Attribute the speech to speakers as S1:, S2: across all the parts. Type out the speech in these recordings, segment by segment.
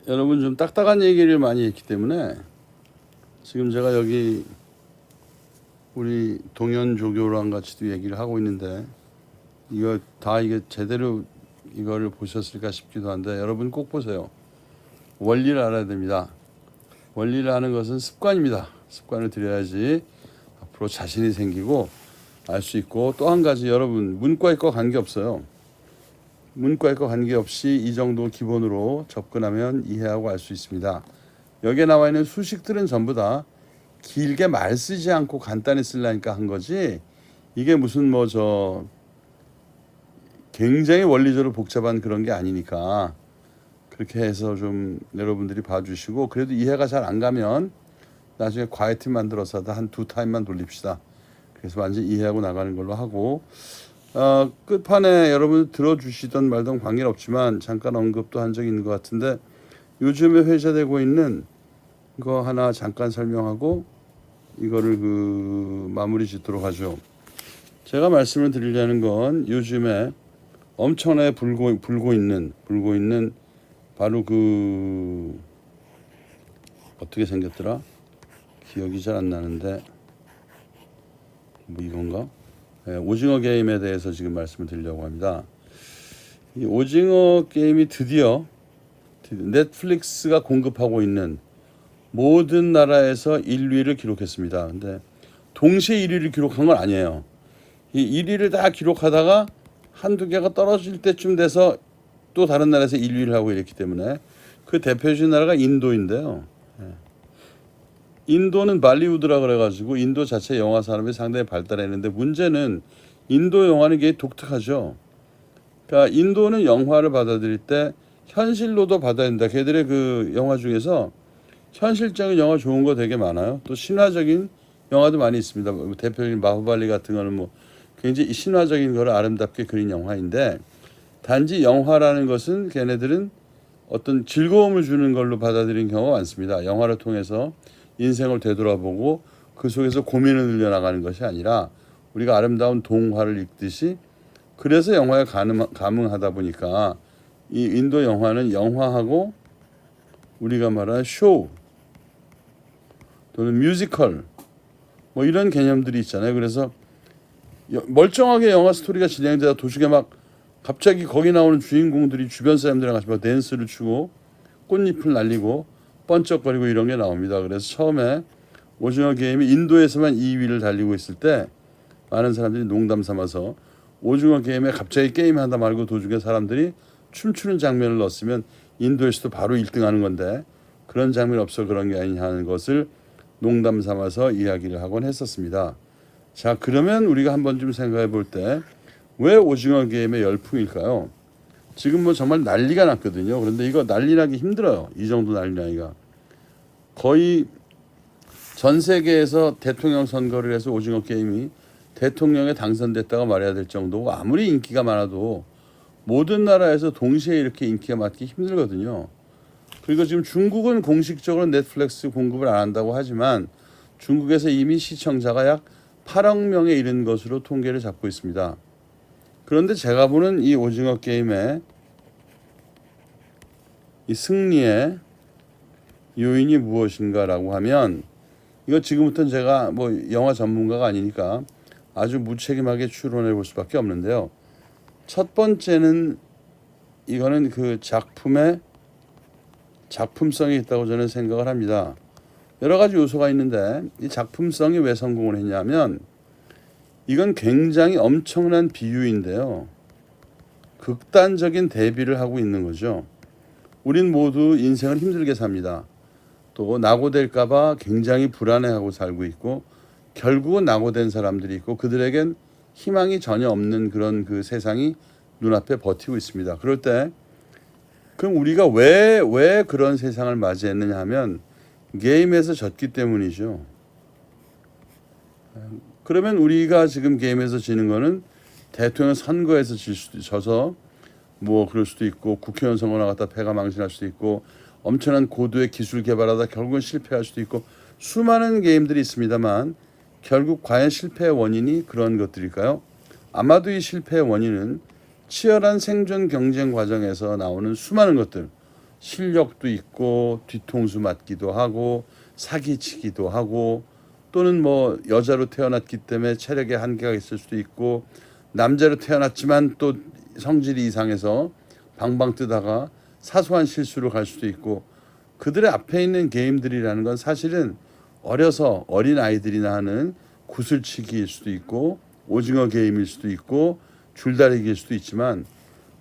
S1: 여러분 좀 딱딱한 얘기를 많이 했기 때문에 지금 제가 여기 우리 동현조교랑 같이도 얘기를 하고 있는데 이거 다 이게 제대로 이거를 보셨을까 싶기도 한데 여러분 꼭 보세요. 원리를 알아야 됩니다. 원리를 아는 것은 습관입니다. 습관을 들여야지 앞으로 자신이 생기고 알 수 있고, 또 한 가지 여러분 문과과 관계없어요. 문과과 관계없이 이 정도 기본으로 접근하면 이해하고 알 수 있습니다. 여기에 나와 있는 수식들은 전부 다 길게 말 쓰지 않고 간단히 쓰려니까 한 거지, 이게 무슨 뭐 저 굉장히 원리적으로 복잡한 그런 게 아니니까 그렇게 해서 좀 여러분들이 봐주시고, 그래도 이해가 잘 안 가면 나중에 과외팀 만들어서 한 2타임만 돌립시다. 그래서 완전히 이해하고 나가는 걸로 하고, 끝판에 여러분 들어주시던 말던 관계는 없지만 잠깐 언급도 한 적이 있는 것 같은데, 요즘에 회자되고 있는 거 하나 잠깐 설명하고 이거를 마무리 짓도록 하죠. 제가 말씀을 드리려는 건 요즘에 엄청나게 불고 있는 바로 어떻게 생겼더라? 기억이 잘 안 나는데 뭐 이건가? 네, 오징어 게임에 대해서 지금 말씀을 드리려고 합니다. 이 오징어 게임이 드디어 넷플릭스가 공급하고 있는 모든 나라에서 1위를 기록했습니다. 근데 동시에 1위를 기록한 건 아니에요. 이 1위를 다 기록하다가 한두 개가 떨어질 때쯤 돼서 또 다른 나라에서 1위를 하고 이랬기 때문에, 그 대표적인 나라가 인도인데요. 인도는 발리우드라 그래가지고 인도 자체 영화 산업이 상당히 발달했는데, 문제는 인도 영화는 게 독특하죠. 그러니까 인도는 영화를 받아들일 때 현실로도 받아야 된다. 걔들의 그 영화 중에서 현실적인 영화 좋은 거 되게 많아요. 또 신화적인 영화도 많이 있습니다. 대표적인 바후발리 같은 거는 뭐 굉장히 신화적인 거를 아름답게 그린 영화인데, 단지 영화라는 것은 걔네들은 어떤 즐거움을 주는 걸로 받아들인 경우가 많습니다. 영화를 통해서 인생을 되돌아보고 그 속에서 고민을 늘려나가는 것이 아니라 우리가 아름다운 동화를 읽듯이, 그래서 영화에 감흥하다 보니까 이 인도 영화는 영화하고 우리가 말하는 쇼 또는 뮤지컬 뭐 이런 개념들이 있잖아요. 그래서 멀쩡하게 영화 스토리가 진행되다 도중에 막 갑자기 거기 나오는 주인공들이 주변 사람들이랑 같이 막 댄스를 추고 꽃잎을 날리고 번쩍거리고 이런 게 나옵니다. 그래서 처음에 오징어 게임이 인도에서만 2위를 달리고 있을 때 많은 사람들이 농담 삼아서 오징어 게임에 갑자기 게임하다 말고 도중에 사람들이 춤추는 장면을 넣었으면 인도에서도 바로 1등하는 건데 그런 장면이 없어 그런 게 아니냐 하는 것을 농담 삼아서 이야기를 하곤 했었습니다. 자, 그러면 우리가 한번 좀 생각해 볼 때 왜 오징어 게임의 열풍일까요? 지금 뭐 정말 난리가 났거든요. 그런데 이거 난리 나기 힘들어요. 이 정도 난리 나기가. 거의 전 세계에서 대통령 선거를 해서 오징어 게임이 대통령에 당선됐다가 말해야 될 정도고, 아무리 인기가 많아도 모든 나라에서 동시에 이렇게 인기가 많기 힘들거든요. 그리고 지금 중국은 공식적으로 넷플릭스 공급을 안 한다고 하지만 중국에서 이미 시청자가 약 8억 명에 이른 것으로 통계를 잡고 있습니다. 그런데 제가 보는 이 오징어 게임의 이 승리의 요인이 무엇인가라고 하면, 이거 지금부터는 제가 뭐 영화 전문가가 아니니까 아주 무책임하게 추론해 볼 수밖에 없는데요. 첫 번째는 이거는 그 작품의 작품성이 있다고 저는 생각을 합니다. 여러 가지 요소가 있는데 이 작품성이 왜 성공을 했냐면, 이건 굉장히 엄청난 비유인데요. 극단적인 대비를 하고 있는 거죠. 우린 모두 인생을 힘들게 삽니다. 또 낙오될까 봐 굉장히 불안해하고 살고 있고, 결국은 낙오된 사람들이 있고 그들에겐 희망이 전혀 없는 그런 그 세상이 눈앞에 버티고 있습니다. 그럴 때 그럼 우리가 왜 그런 세상을 맞이했느냐 하면 게임에서 졌기 때문이죠. 그러면 우리가 지금 게임에서 지는 거는 대통령 선거에서 져서 뭐 그럴 수도 있고, 국회의원 선거 나갔다 패가 망신할 수도 있고, 엄청난 고도의 기술 개발하다 결국은 실패할 수도 있고, 수많은 게임들이 있습니다만 결국 과연 실패의 원인이 그런 것들일까요? 아마도 이 실패의 원인은 치열한 생존 경쟁 과정에서 나오는 수많은 것들, 실력도 있고 뒤통수 맞기도 하고 사기치기도 하고 또는 뭐 여자로 태어났기 때문에 체력에 한계가 있을 수도 있고 남자로 태어났지만 또 성질이 이상해서 방방 뜨다가 사소한 실수로 갈 수도 있고 그들의 앞에 있는 게임들이라는 건 사실은 어려서 어린 아이들이나 하는 구슬치기일 수도 있고 오징어 게임일 수도 있고 줄다리기일 수도 있지만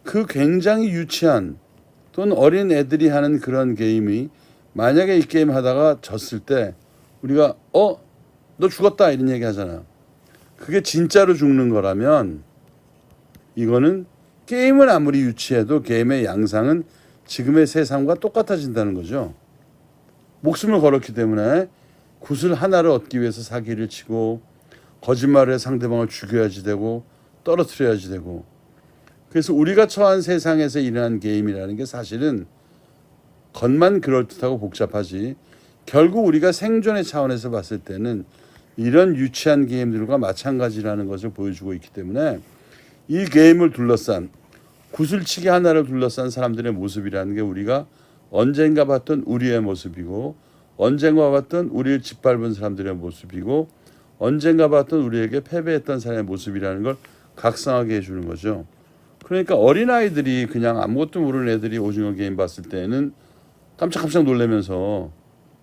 S1: 그 굉장히 유치한 또는 어린 애들이 하는 그런 게임이 만약에 이 게임 하다가 졌을 때 우리가 너 죽었다 이런 얘기 하잖아요. 그게 진짜로 죽는 거라면 이거는 게임은 아무리 유치해도 게임의 양상은 지금의 세상과 똑같아진다는 거죠. 목숨을 걸었기 때문에 구슬 하나를 얻기 위해서 사기를 치고 거짓말을 해 상대방을 죽여야지 되고 떨어뜨려야지 되고 그래서 우리가 처한 세상에서 일어난 게임이라는 게 사실은 겉만 그럴듯하고 복잡하지 결국 우리가 생존의 차원에서 봤을 때는 이런 유치한 게임들과 마찬가지라는 것을 보여주고 있기 때문에 이 게임을 둘러싼 구슬치기 하나를 둘러싼 사람들의 모습이라는 게 우리가 언젠가 봤던 우리의 모습이고 언젠가 봤던 우리를 짓밟은 사람들의 모습이고 언젠가 봤던 우리에게 패배했던 사람의 모습이라는 걸 각성하게 해주는 거죠. 그러니까 어린아이들이 그냥 아무것도 모르는 애들이 오징어 게임 봤을 때는 깜짝깜짝 놀라면서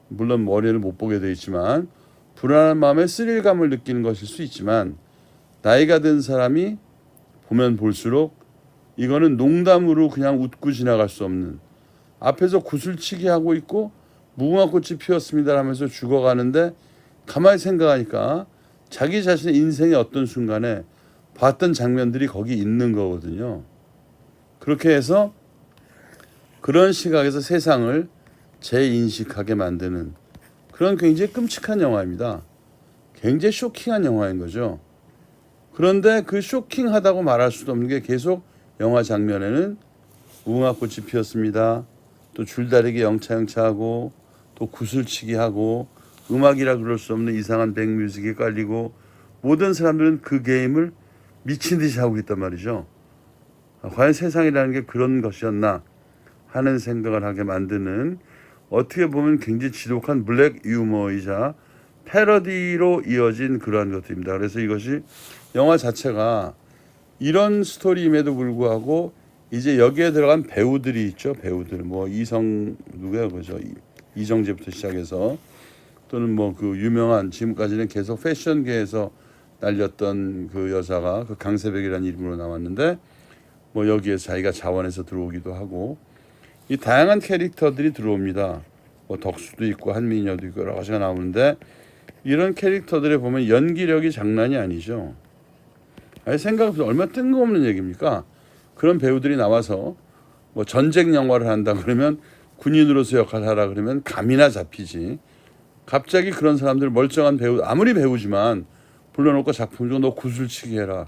S1: 물론 머리를 못 보게 돼 있지만 불안한 마음에 스릴감을 느끼는 것일 수 있지만 나이가 든 사람이 보면 볼수록 이거는 농담으로 그냥 웃고 지나갈 수 없는 앞에서 구슬치기 하고 있고 무궁화꽃이 피었습니다 하면서 죽어가는데 가만히 생각하니까 자기 자신의 인생의 어떤 순간에 봤던 장면들이 거기 있는 거거든요. 그렇게 해서 그런 시각에서 세상을 재인식하게 만드는 그런 굉장히 끔찍한 영화입니다. 굉장히 쇼킹한 영화인 거죠. 그런데 그 쇼킹하다고 말할 수도 없는 게 계속 영화 장면에는 무궁화꽃이 피었습니다. 또 줄다리기 영차영차하고 또 구슬치기 하고 음악이라 그럴 수 없는 이상한 백뮤직이 깔리고 모든 사람들은 그 게임을 미친 듯이 하고 있단 말이죠. 과연 세상이라는 게 그런 것이었나 하는 생각을 하게 만드는 어떻게 보면 굉장히 지독한 블랙 유머이자 패러디로 이어진 그러한 것들입니다. 그래서 이것이 영화 자체가 이런 스토리임에도 불구하고 이제 여기에 들어간 배우들이 있죠. 배우들 뭐 누구야 그죠? 이정재부터 시작해서 또는 뭐 그 유명한 지금까지는 계속 패션계에서 날렸던 그 여자가 그 강세백이라는 이름으로 나왔는데 뭐 여기에 자기가 자원해서 들어오기도 하고 이 다양한 캐릭터들이 들어옵니다. 뭐 덕수도 있고 한민여도 있고 여러 가지가 나오는데 이런 캐릭터들에 보면 연기력이 장난이 아니죠. 아니 생각해보면 얼마나 뜬금없는 얘기입니까? 그런 배우들이 나와서 뭐 전쟁 영화를 한다 그러면 군인으로서 역할을 하라 그러면 감이나 잡히지. 갑자기 그런 사람들 멀쩡한 배우 아무리 배우지만 불러놓고 작품 중 너 구슬치기 해라.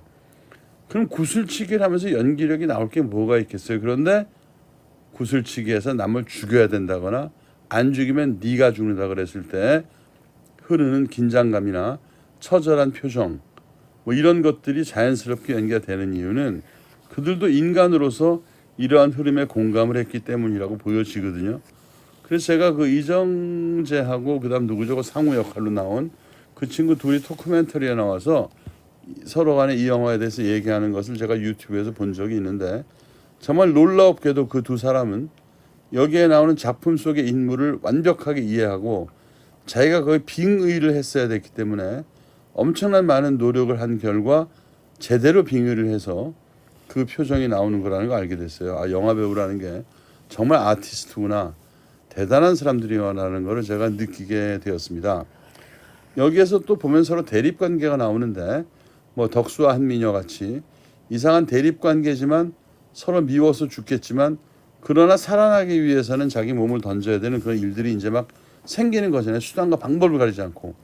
S1: 그럼 구슬치기를 하면서 연기력이 나올 게 뭐가 있겠어요. 그런데 구슬치기해서 남을 죽여야 된다거나 안 죽이면 네가 죽는다 그랬을 때 흐르는 긴장감이나 처절한 표정 뭐 이런 것들이 자연스럽게 연기가 되는 이유는 그들도 인간으로서 이러한 흐름에 공감을 했기 때문이라고 보여지거든요. 그래서 제가 그 이정재하고 그다음 누구죠? 상우 역할로 나온 그 친구 둘이 토크멘터리에 나와서 서로 간에 이 영화에 대해서 얘기하는 것을 제가 유튜브에서 본 적이 있는데 정말 놀라웠게도 그 두 사람은 여기에 나오는 작품 속의 인물을 완벽하게 이해하고 자기가 거의 빙의를 했어야 됐기 때문에 엄청난 많은 노력을 한 결과 제대로 빙의를 해서 그 표정이 나오는 거라는 걸 알게 됐어요. 아, 영화 배우라는 게 정말 아티스트구나. 대단한 사람들이라는 걸 제가 느끼게 되었습니다. 여기에서 또 보면 서로 대립관계가 나오는데 뭐 덕수와 한민여 같이 이상한 대립관계지만 서로 미워서 죽겠지만 그러나 살아나기 위해서는 자기 몸을 던져야 되는 그런 일들이 이제 막 생기는 거잖아요. 수단과 방법을 가리지 않고.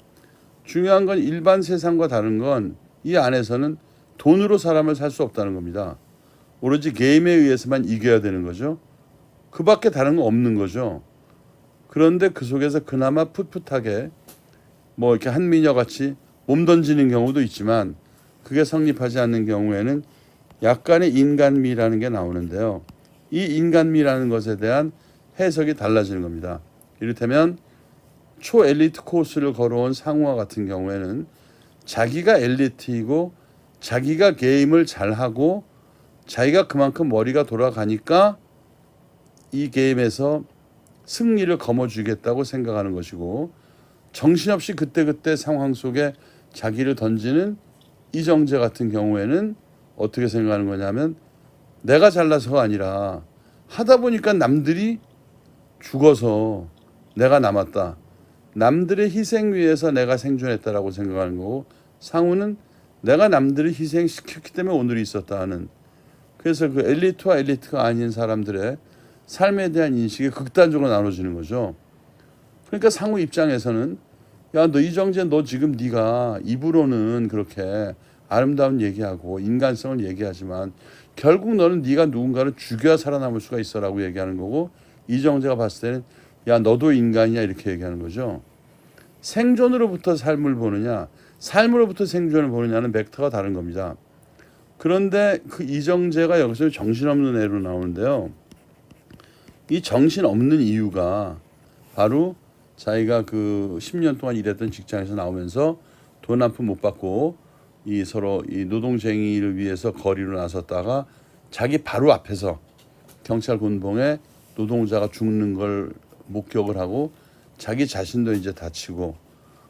S1: 중요한 건 일반 세상과 다른 건 이 안에서는 돈으로 사람을 살 수 없다는 겁니다. 오로지 게임에 의해서만 이겨야 되는 거죠. 그 밖에 다른 건 없는 거죠. 그런데 그 속에서 그나마 풋풋하게 뭐 이렇게 한민여 같이 몸 던지는 경우도 있지만 그게 성립하지 않는 경우에는 약간의 인간미라는 게 나오는데요. 이 인간미라는 것에 대한 해석이 달라지는 겁니다. 이를테면 초엘리트 코스를 걸어온 상우와 같은 경우에는 자기가 엘리트이고 자기가 게임을 잘하고 자기가 그만큼 머리가 돌아가니까 이 게임에서 승리를 거머쥐겠다고 생각하는 것이고, 정신없이 그때그때 상황 속에 자기를 던지는 이정재 같은 경우에는 어떻게 생각하는 거냐면, 내가 잘나서가 아니라 하다 보니까 남들이 죽어서 내가 남았다, 남들의 희생 위해서 내가 생존했다라고 생각하는 거고, 상우는 내가 남들을 희생시켰기 때문에 오늘이 있었다 하는, 그래서 그 엘리트와 엘리트가 아닌 사람들의 삶에 대한 인식이 극단적으로 나눠지는 거죠. 그러니까 상우 입장에서는, 야, 너 이정재, 너 지금 네가 입으로는 그렇게 아름다운 얘기하고 인간성을 얘기하지만 결국 너는 네가 누군가를 죽여야 살아남을 수가 있어라고 얘기하는 거고, 이정재가 봤을 때는 야, 너도 인간이야 이렇게 얘기하는 거죠. 생존으로부터 삶을 보느냐, 삶으로부터 생존을 보느냐는 벡터가 다른 겁니다. 그런데 그 이정재가 여기서 정신없는 애로 나오는데요. 이 정신없는 이유가 바로 자기가 그 10년 동안 일했던 직장에서 나오면서 돈 한 푼 못 받고 이 서로 이 노동쟁이를 위해서 거리로 나섰다가 자기 바로 앞에서 경찰 군봉에 노동자가 죽는 걸 목격을 하고 자기 자신도 이제 다치고,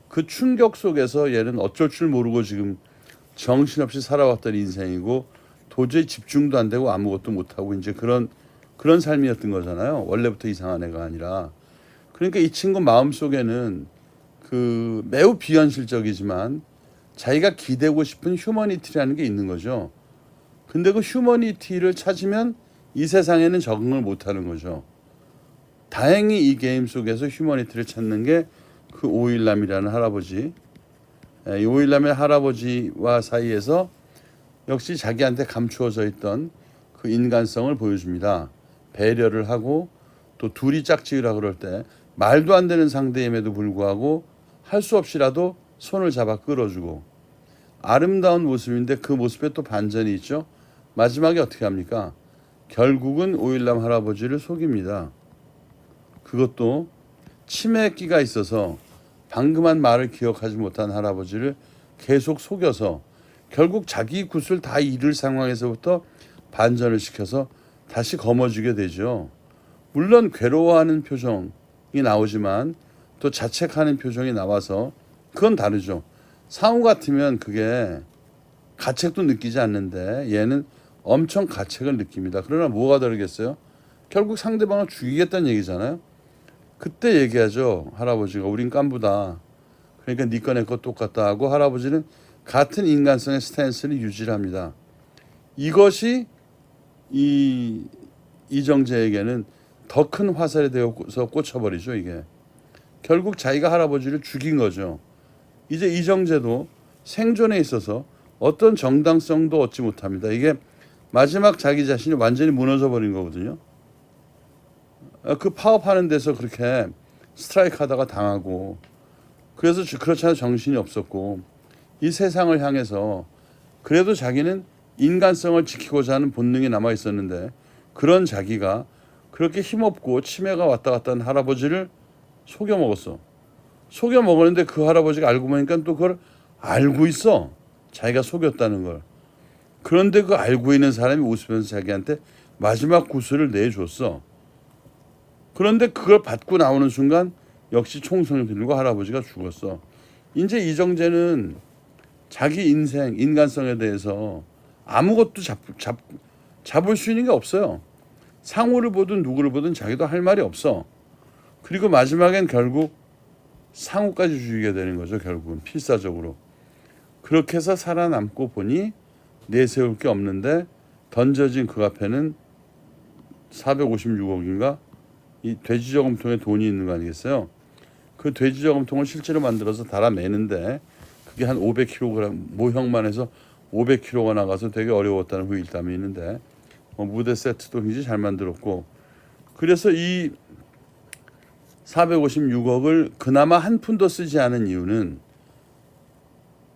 S1: 그 충격 속에서 얘는 어쩔 줄 모르고 지금 정신없이 살아왔던 인생이고 도저히 집중도 안 되고 아무것도 못하고 이제 그런 삶이었던 거잖아요. 원래부터 이상한 애가 아니라. 그러니까 이 친구 마음속에는 그 매우 비현실적이지만 자기가 기대고 싶은 휴머니티라는 게 있는 거죠. 근데 그 휴머니티를 찾으면 이 세상에는 적응을 못하는 거죠. 다행히 이 게임 속에서 휴머니티를 찾는 게 그 오일남이라는 할아버지, 이 오일남의 할아버지와 사이에서 역시 자기한테 감추어져 있던 그 인간성을 보여줍니다. 배려를 하고, 또 둘이 짝지으라 그럴 때 말도 안 되는 상대임에도 불구하고 할 수 없이라도 손을 잡아 끌어주고, 아름다운 모습인데 그 모습에 또 반전이 있죠. 마지막에 어떻게 합니까? 결국은 오일남 할아버지를 속입니다. 그것도 치매기가 있어서 방금 한 말을 기억하지 못한 할아버지를 계속 속여서 결국 자기 굿을 다 잃을 상황에서부터 반전을 시켜서 다시 거머쥐게 되죠. 물론 괴로워하는 표정이 나오지만 또 자책하는 표정이 나와서 그건 다르죠. 상우 같으면 그게 가책도 느끼지 않는데 얘는 엄청 가책을 느낍니다. 그러나 뭐가 다르겠어요? 결국 상대방을 죽이겠다는 얘기잖아요. 그때 얘기하죠. 할아버지가 우린 깐부다, 그러니까 네 거 내 거 똑같다 하고 할아버지는 같은 인간성의 스탠스를 유지합니다. 이것이 이 이정재에게는 더 큰 화살이 되어서 꽂혀버리죠. 이게 결국 자기가 할아버지를 죽인 거죠. 이제 이정재도 생존에 있어서 어떤 정당성도 얻지 못합니다. 이게 마지막 자기 자신이 완전히 무너져 버린 거거든요. 그 파업하는 데서 그렇게 스트라이크 하다가 당하고, 그래서 그렇잖아요. 정신이 없었고, 이 세상을 향해서 그래도 자기는 인간성을 지키고자 하는 본능이 남아 있었는데, 그런 자기가 그렇게 힘없고 치매가 왔다 갔다 하는 할아버지를 속여 먹었어. 속여 먹었는데 그 할아버지가 알고 보니까 또 그걸 알고 있어. 자기가 속였다는 걸. 그런데 그 알고 있는 사람이 웃으면서 자기한테 마지막 구슬을 내줬어. 그런데 그걸 받고 나오는 순간 역시 총성을 들고 할아버지가 죽었어. 이제 이정재는 자기 인생, 인간성에 대해서 아무것도 잡을 수 있는 게 없어요. 상우를 보든 누구를 보든 자기도 할 말이 없어. 그리고 마지막엔 결국 상우까지 죽이게 되는 거죠. 결국은 필사적으로. 그렇게 해서 살아남고 보니 내세울 게 없는데 던져진 그 앞에는 456억인가 이 돼지 저금통에 돈이 있는 거 아니겠어요? 그 돼지 저금통을 실제로 만들어서 달아매는데 그게 한 500kg 모형만 해서 500kg가 나가서 되게 어려웠다는 후일담이 있는데, 무대 세트도 굉장히 잘 만들었고, 그래서 이 456억을 그나마 한 푼도 쓰지 않은 이유는,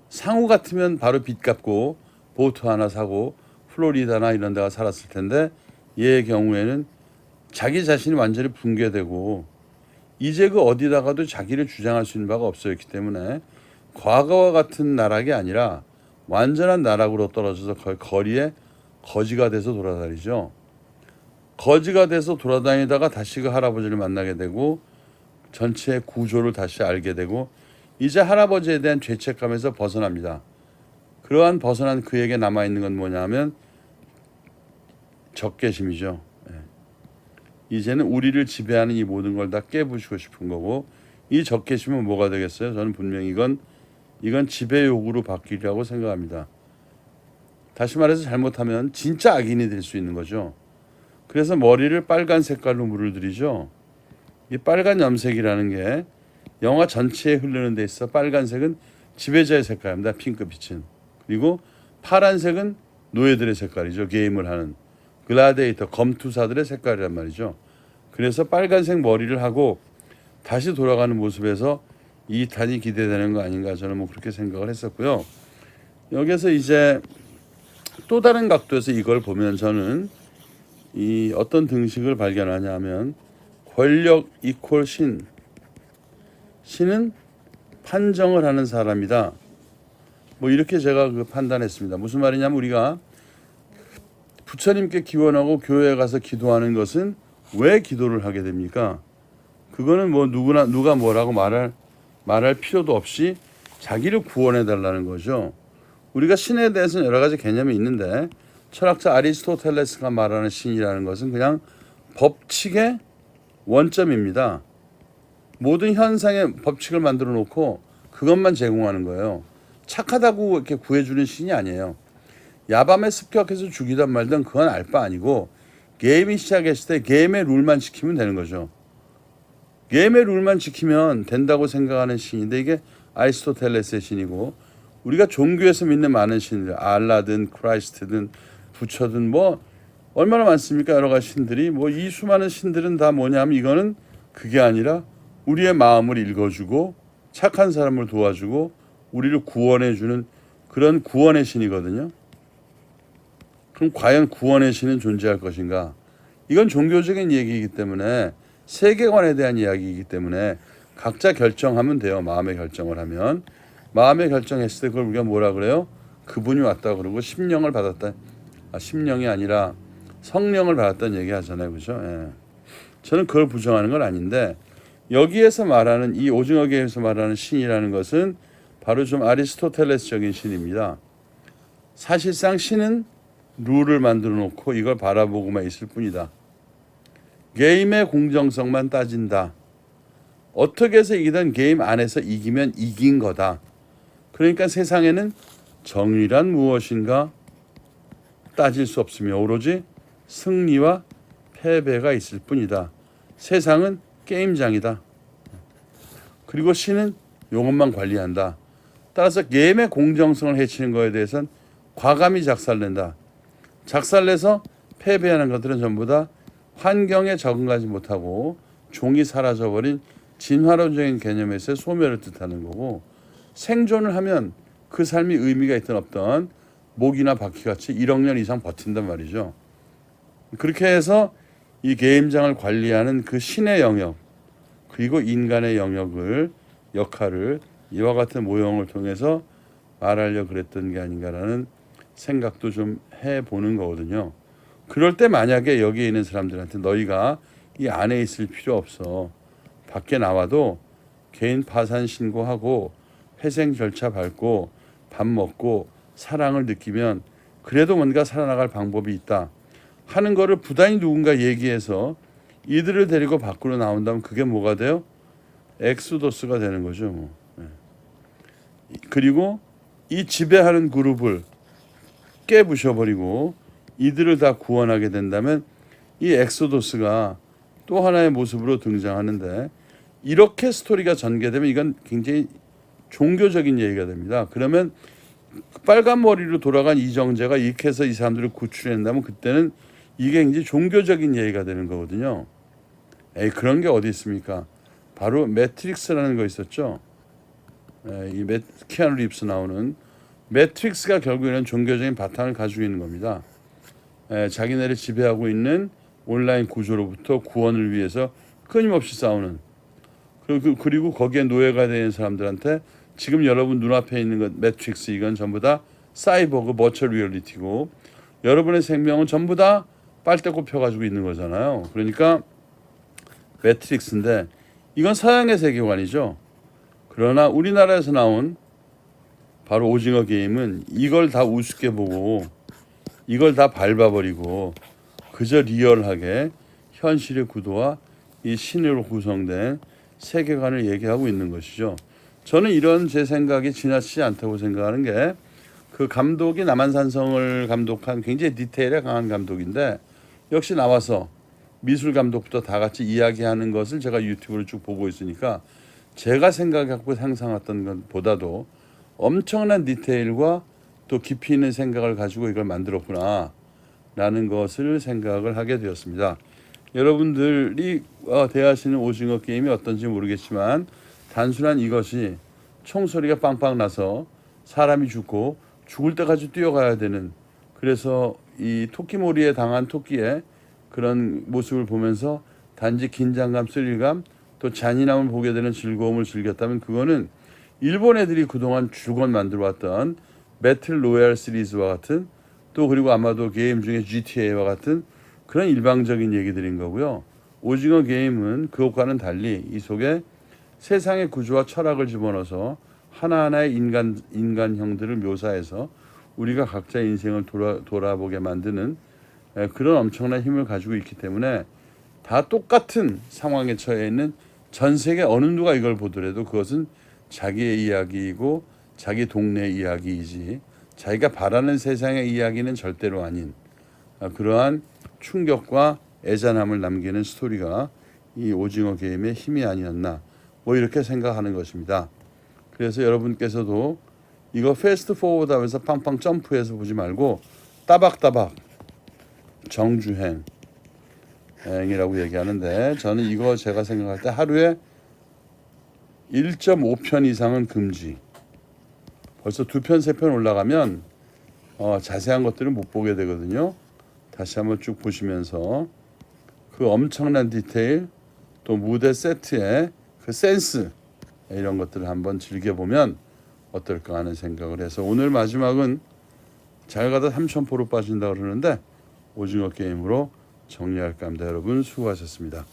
S1: 상우 같으면 바로 빚 갚고 보트 하나 사고 플로리다나 이런 데가 살았을 텐데, 얘의 경우에는 자기 자신이 완전히 붕괴되고 이제 그 어디다가도 자기를 주장할 수 있는 바가 없었기 때문에 과거와 같은 나락이 아니라 완전한 나락으로 떨어져서 거리에 거지가 돼서 돌아다니죠. 거지가 돼서 돌아다니다가 다시 그 할아버지를 만나게 되고 전체의 구조를 다시 알게 되고 이제 할아버지에 대한 죄책감에서 벗어납니다. 그러한 벗어난 그에게 남아있는 건 뭐냐면 적개심이죠. 이제는 우리를 지배하는 이 모든 걸 다 깨부시고 싶은 거고 이 적개심은 뭐가 되겠어요? 저는 분명히 이건 지배욕으로 바뀌리라고 생각합니다. 다시 말해서 잘못하면 진짜 악인이 될 수 있는 거죠. 그래서 머리를 빨간 색깔로 물을 들이죠. 이 빨간 염색이라는 게 영화 전체에 흐르는 데 있어 빨간색은 지배자의 색깔입니다. 핑크빛은. 그리고 파란색은 노예들의 색깔이죠. 게임을 하는 글라디에이터 검투사들의 색깔이란 말이죠. 그래서 빨간색 머리를 하고 다시 돌아가는 모습에서 이 탄이 기대되는 거 아닌가 저는 뭐 그렇게 생각을 했었고요. 여기서 이제 또 다른 각도에서 이걸 보면 저는 이 어떤 등식을 발견하냐면 권력 이퀄 신. 신은 판정을 하는 사람이다. 뭐 이렇게 제가 판단했습니다. 무슨 말이냐면 우리가 부처님께 기원하고 교회에 가서 기도하는 것은 왜 기도를 하게 됩니까? 그거는 뭐 누가 뭐라고 말할 필요도 없이 자기를 구원해 달라는 거죠. 우리가 신에 대해서는 여러 가지 개념이 있는데 철학자 아리스토텔레스가 말하는 신이라는 것은 그냥 법칙의 원점입니다. 모든 현상의 법칙을 만들어 놓고 그것만 제공하는 거예요. 착하다고 이렇게 구해주는 신이 아니에요. 야밤에 습격해서 죽이든 말든 그건 알 바 아니고 게임이 시작했을 때 게임의 룰만 지키면 되는 거죠. 게임의 룰만 지키면 된다고 생각하는 신인데 이게 아리스토텔레스의 신이고 우리가 종교에서 믿는 많은 신들 알라든 크라이스트든 부처든 뭐 얼마나 많습니까? 여러 가지 신들이 뭐 이 수많은 신들은 다 뭐냐면 이거는 그게 아니라 우리의 마음을 읽어주고 착한 사람을 도와주고 우리를 구원해주는 그런 구원의 신이거든요. 그럼 과연 구원의 신은 존재할 것인가? 이건 종교적인 얘기이기 때문에 세계관에 대한 이야기이기 때문에 각자 결정하면 돼요. 마음의 결정을 하면. 마음의 결정했을 때 그걸 우리가 뭐라 그래요? 그분이 왔다 그러고 심령을 받았다. 심령이 아니라 성령을 받았다는 얘기 하잖아요. 그죠? 예. 저는 그걸 부정하는 건 아닌데 여기에서 말하는 이 오징어계에서 말하는 신이라는 것은 바로 좀 아리스토텔레스적인 신입니다. 사실상 신은 룰을 만들어 놓고 이걸 바라보고만 있을 뿐이다. 게임의 공정성만 따진다. 어떻게 해서 이기든 게임 안에서 이기면 이긴 거다. 그러니까 세상에는 정의란 무엇인가 따질 수 없으며 오로지 승리와 패배가 있을 뿐이다. 세상은 게임장이다. 그리고 신은 이것만 관리한다. 따라서 게임의 공정성을 해치는 것에 대해서는 과감히 작살낸다. 작살내서 패배하는 것들은 전부 다 환경에 적응하지 못하고 종이 사라져버린 진화론적인 개념에서의 소멸을 뜻하는 거고 생존을 하면 그 삶이 의미가 있든 없든 모기나 바퀴같이 1억 년 이상 버틴단 말이죠. 그렇게 해서 이 게임장을 관리하는 그 신의 영역 그리고 인간의 역할을 이와 같은 모형을 통해서 말하려고 그랬던 게 아닌가라는 생각도 좀 해보는 거거든요. 그럴 때 만약에 여기에 있는 사람들한테 너희가 이 안에 있을 필요 없어. 밖에 나와도 개인 파산 신고하고 회생 절차 밟고 밥 먹고 사랑을 느끼면 그래도 뭔가 살아나갈 방법이 있다 하는 거를 부단히 누군가 얘기해서 이들을 데리고 밖으로 나온다면 그게 뭐가 돼요? 엑소더스가 되는 거죠. 뭐. 그리고 이 지배하는 그룹을 깨부셔버리고 이들을 다 구원하게 된다면 이 엑소더스가 또 하나의 모습으로 등장하는데 이렇게 스토리가 전개되면 이건 굉장히 종교적인 얘기가 됩니다. 그러면 빨간 머리로 돌아간 이정재가 이렇게 해서 이 사람들을 구출해낸다면 그때는 이게 굉장히 종교적인 얘기가 되는 거거든요. 그런 게 어디 있습니까? 바로 매트릭스라는 거 있었죠. 이 키아누 립스 나오는 매트릭스가 결국에는 종교적인 바탕을 가지고 있는 겁니다. 자기네를 지배하고 있는 온라인 구조로부터 구원을 위해서 끊임없이 싸우는, 그리고 거기에 노예가 되는 사람들한테 지금 여러분 눈앞에 있는 것 매트릭스, 이건 전부 다 사이버그 버추얼 리얼리티고 여러분의 생명은 전부 다 빨대 꼽혀가지고 있는 거잖아요. 그러니까 매트릭스인데 이건 서양의 세계관이죠. 그러나 우리나라에서 나온 바로 오징어 게임은 이걸 다 우습게 보고 이걸 다 밟아버리고 그저 리얼하게 현실의 구도와 이 신으로 구성된 세계관을 얘기하고 있는 것이죠. 저는 이런 제 생각이 지나치지 않다고 생각하는 게, 그 감독이 남한산성을 감독한 굉장히 디테일에 강한 감독인데 역시 나와서 미술 감독부터 다 같이 이야기하는 것을 제가 유튜브를 쭉 보고 있으니까 제가 생각하고 상상했던 것보다도 엄청난 디테일과 또 깊이 있는 생각을 가지고 이걸 만들었구나 라는 것을 생각을 하게 되었습니다. 여러분들이 대하시는 오징어 게임이 어떤지 모르겠지만 단순한 이것이 총소리가 빵빵 나서 사람이 죽고 죽을 때까지 뛰어가야 되는, 그래서 이 토끼몰이에 당한 토끼의 그런 모습을 보면서 단지 긴장감, 스릴감, 또 잔인함을 보게 되는 즐거움을 즐겼다면 그거는 일본 애들이 그동안 주권 만들어 왔던 배틀 로얄 시리즈와 같은, 또 그리고 아마도 게임 중에 GTA와 같은 그런 일방적인 얘기들인 거고요. 오징어 게임은 그것과는 달리 이 속에 세상의 구조와 철학을 집어넣어서 하나하나의 인간형들을 묘사해서 우리가 각자의 인생을 돌아보게 만드는 그런 엄청난 힘을 가지고 있기 때문에 다 똑같은 상황에 처해 있는 전 세계 어느 누가 이걸 보더라도 그것은 자기의 이야기이고 자기 동네의 이야기이지 자기가 바라는 세상의 이야기는 절대로 아닌 그러한 충격과 애잔함을 남기는 스토리가 이 오징어 게임의 힘이 아니었나, 뭐 이렇게 생각하는 것입니다. 그래서 여러분께서도 이거 패스트 포워드 하면서 팡팡 점프해서 보지 말고 따박따박 정주행이라고 얘기하는데, 저는 이거 제가 생각할 때 하루에 1.5편 이상은 금지. 벌써 2편, 3편 올라가면 자세한 것들을 못 보게 되거든요. 다시 한번 쭉 보시면서 그 엄청난 디테일, 또 무대 세트의 그 센스, 이런 것들을 한번 즐겨보면 어떨까 하는 생각을 해서 오늘 마지막은 잘 가다 3,000포로 빠진다 그러는데 오징어 게임으로 정리할까 합니다. 여러분 수고하셨습니다.